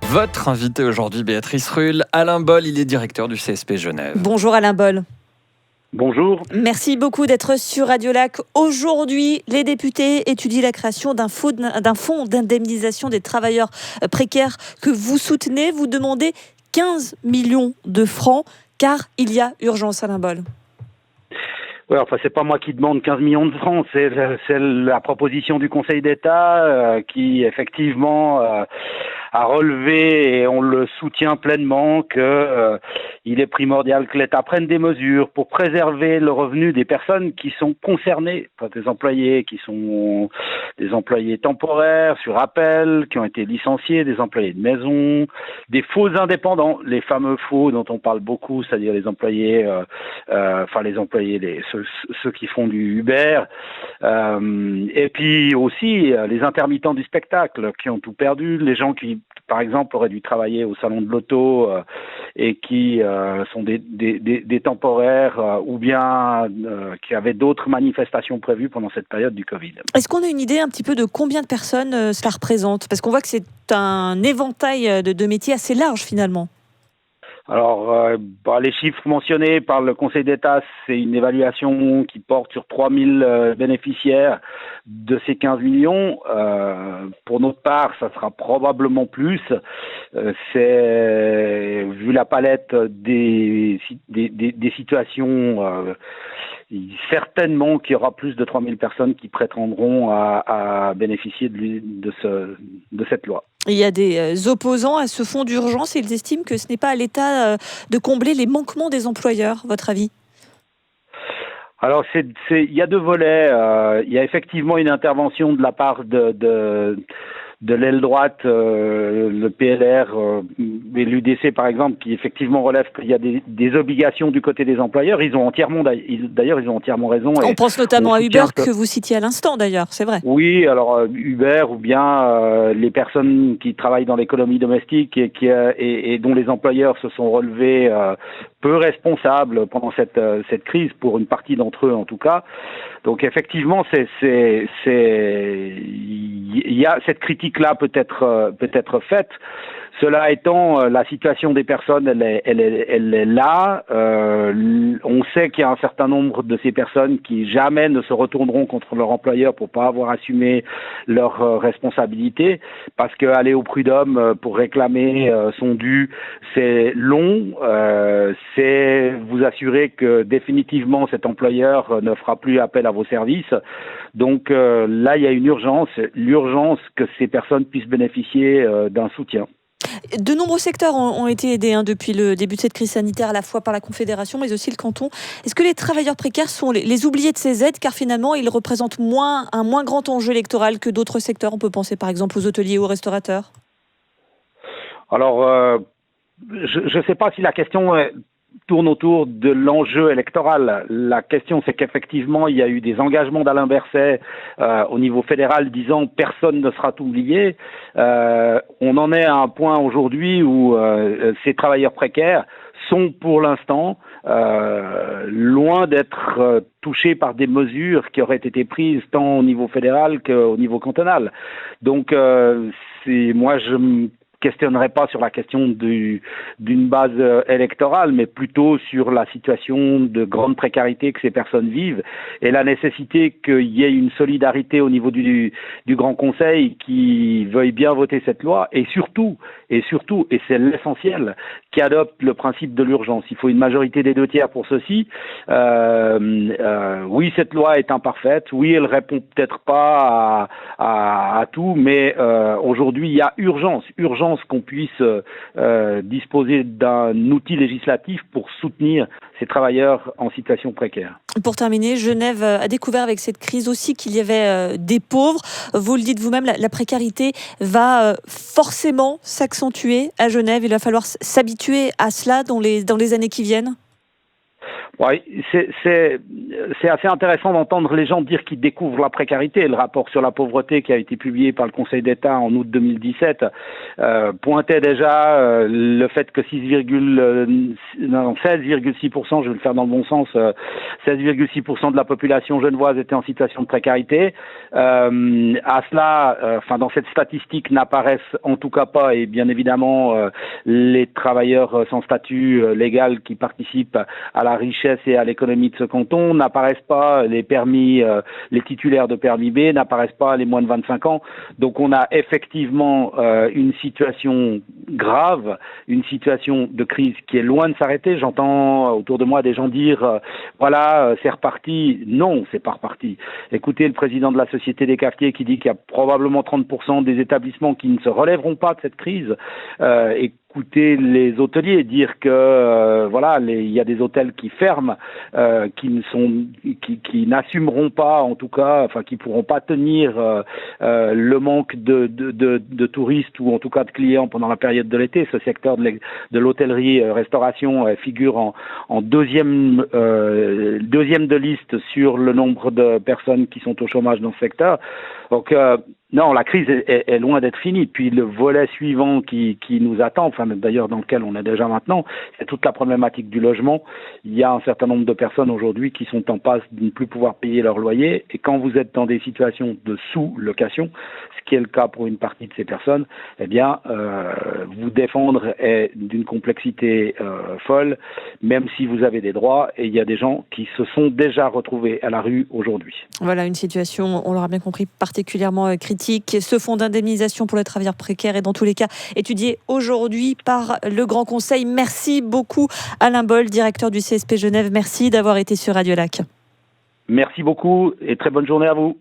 Votre invité aujourd'hui, Béatrice Rulle, Alain Boll, il est directeur du CSP Genève. Bonjour Alain Boll. Bonjour. Merci beaucoup d'être sur Radio Lac. Aujourd'hui, les députés étudient la création d'un fonds d'indemnisation des travailleurs précaires que vous soutenez. Vous demandez 15 millions de francs car il y a urgence, Alain Boll. Ouais, enfin, c'est pas moi qui demande 15 millions de francs, c'est la proposition du Conseil d'État qui effectivement a relevé, et on le soutient pleinement, que il est primordial que l'État prenne des mesures pour préserver le revenu des personnes qui sont concernées, enfin, des employés qui sont des employés temporaires sur appel, qui ont été licenciés, des employés de maison, des faux indépendants, les fameux faux dont on parle beaucoup, c'est-à-dire les employés, ceux qui font du Uber, et puis aussi les intermittents du spectacle qui ont tout perdu, les gens qui, par exemple, auraient dû travailler au salon de l'auto et qui sont des temporaires ou bien qui avaient d'autres manifestations prévues pendant cette période du Covid. Est-ce qu'on a une idée un petit peu de combien de personnes cela représente ? Parce qu'on voit que c'est un éventail de métiers assez large finalement. Alors, les chiffres mentionnés par le Conseil d'État, c'est une évaluation qui porte sur 3000 bénéficiaires de ces 15 millions. Pour notre part, ça sera probablement plus. C'est vu la palette des situations, certainement qu'il y aura plus de 3000 personnes qui prétendront à bénéficier de cette loi. Il y a des opposants à ce fonds d'urgence et ils estiment que ce n'est pas à l'État de combler les manquements des employeurs, votre avis ? Alors, il y a deux volets. Il y a effectivement une intervention de la part de l'aile droite, le PLR et l'UDC par exemple, qui effectivement relèvent qu'il y a des obligations du côté des employeurs. D'ailleurs, ils ont entièrement raison. On pense notamment à Uber que vous citiez à l'instant d'ailleurs, c'est vrai. Oui, alors Uber ou bien les personnes qui travaillent dans l'économie domestique et dont les employeurs se sont relevés peu responsables pendant cette crise, pour une partie d'entre eux en tout cas. Donc effectivement, il y a cette critique-là peut être faite. Cela étant, la situation des personnes, elle est là. On sait qu'il y a un certain nombre de ces personnes qui jamais ne se retourneront contre leur employeur pour pas avoir assumé leurs responsabilités, parce que aller au prud'homme pour réclamer son dû, c'est long. C'est vous assurer que définitivement cet employeur ne fera plus appel à vos services. Donc là, il y a une l'urgence que ces personnes puissent bénéficier d'un soutien. De nombreux secteurs ont été aidés depuis le début de cette crise sanitaire, à la fois par la Confédération, mais aussi le canton. Est-ce que les travailleurs précaires sont les oubliés de ces aides, car finalement, ils représentent un moins grand enjeu électoral que d'autres secteurs ? On peut penser par exemple aux hôteliers ou aux restaurateurs. Alors, je ne sais pas si la question tourne autour de l'enjeu électoral. La question, c'est qu'effectivement, il y a eu des engagements d'Alain Berset au niveau fédéral disant personne ne sera oublié. On en est à un point aujourd'hui où ces travailleurs précaires sont pour l'instant loin d'être touchés par des mesures qui auraient été prises tant au niveau fédéral qu'au niveau cantonal. Donc, moi, je me questionnerai pas sur la question d'une base électorale, mais plutôt sur la situation de grande précarité que ces personnes vivent et la nécessité qu'il y ait une solidarité au niveau du Grand Conseil qui veuille bien voter cette loi et surtout, et c'est l'essentiel, qui adopte le principe de l'urgence. Il faut une majorité des 2/3 pour ceci. Oui, cette loi est imparfaite. Oui, elle répond peut-être pas à tout, mais aujourd'hui, il y a urgence qu'on puisse disposer d'un outil législatif pour soutenir ces travailleurs en situation précaire. Pour terminer, Genève a découvert avec cette crise aussi qu'il y avait des pauvres. Vous le dites vous-même, la précarité va forcément s'accentuer à Genève. Il va falloir s'habituer à cela dans les années qui viennent. Ouais, c'est assez intéressant d'entendre les gens dire qu'ils découvrent la précarité. Le rapport sur la pauvreté qui a été publié par le Conseil d'État en août 2017 pointait déjà le fait que 16,6%, je vais le faire dans le bon sens, 16,6% de la population genevoise était en situation de précarité. À cela, dans cette statistique n'apparaissent en tout cas pas, et bien évidemment les travailleurs sans statut légal qui participent à la richesse et à l'économie de ce canton, n'apparaissent pas les permis, les titulaires de permis B, n'apparaissent pas les moins de 25 ans. Donc on a effectivement une situation grave, une situation de crise qui est loin de s'arrêter. J'entends autour de moi des gens dire c'est reparti. Non, c'est pas reparti. Écoutez le président de la Société des cafetiers qui dit qu'il y a probablement 30% des établissements qui ne se relèveront pas de cette crise. Écouter les hôteliers dire que il y a des hôtels qui ferment, qui n'assumeront pas, en tout cas, qui pourront pas tenir le manque de touristes ou en tout cas de clients pendant la période de l'été. Ce secteur de l'hôtellerie restauration figure en deuxième de liste sur le nombre de personnes qui sont au chômage dans ce secteur. Donc non, la crise est loin d'être finie. Puis le volet suivant qui nous attend, d'ailleurs dans lequel on est déjà maintenant, c'est toute la problématique du logement. Il y a un certain nombre de personnes aujourd'hui qui sont en passe de ne plus pouvoir payer leur loyer. Et quand vous êtes dans des situations de sous-location, ce qui est le cas pour une partie de ces personnes, vous défendre est d'une complexité folle, même si vous avez des droits. Et il y a des gens qui se sont déjà retrouvés à la rue aujourd'hui. Voilà, une situation, on l'aura bien compris, particulièrement critique. Ce fonds d'indemnisation pour les travailleurs précaires est dans tous les cas étudié aujourd'hui par le Grand Conseil. Merci beaucoup Alain Boll, directeur du CSP Genève. Merci d'avoir été sur Radio Lac. Merci beaucoup et très bonne journée à vous.